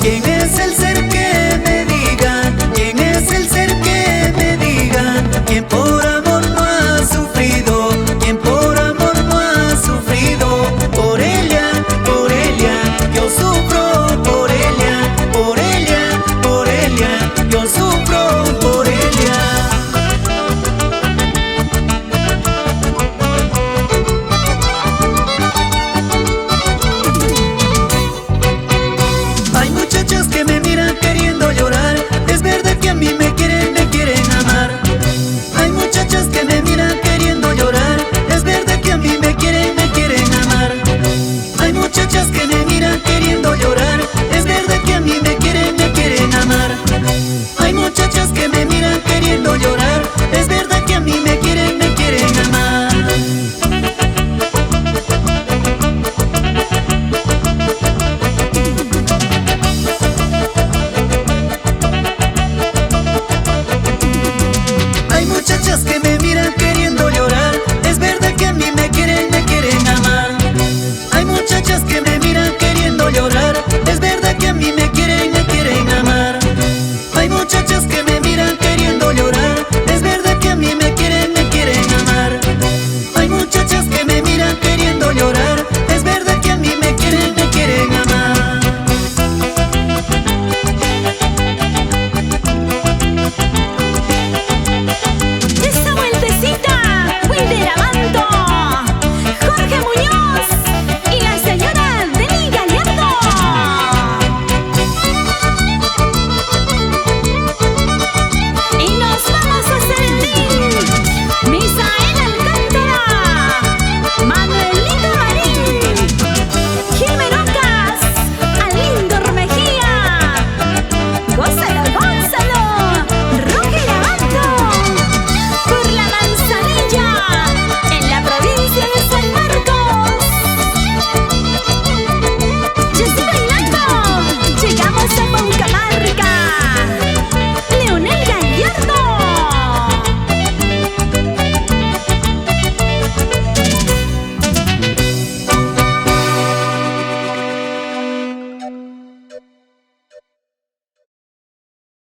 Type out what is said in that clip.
¿Quién es el ser que me diga? ¿Quién es el ser que me diga? ¿Quién por amor no ha sufrido? ¿Quién por amor no ha sufrido? Por ella, yo sufro por ella, yo sufro por ella. Hay muchachas que me miran queriendo llorar. Es verdad que a mí me quieren amar. Hay muchachas que me miran queriendo llorar. Es verdad que a mí me quieren amar. Hay muchachas que me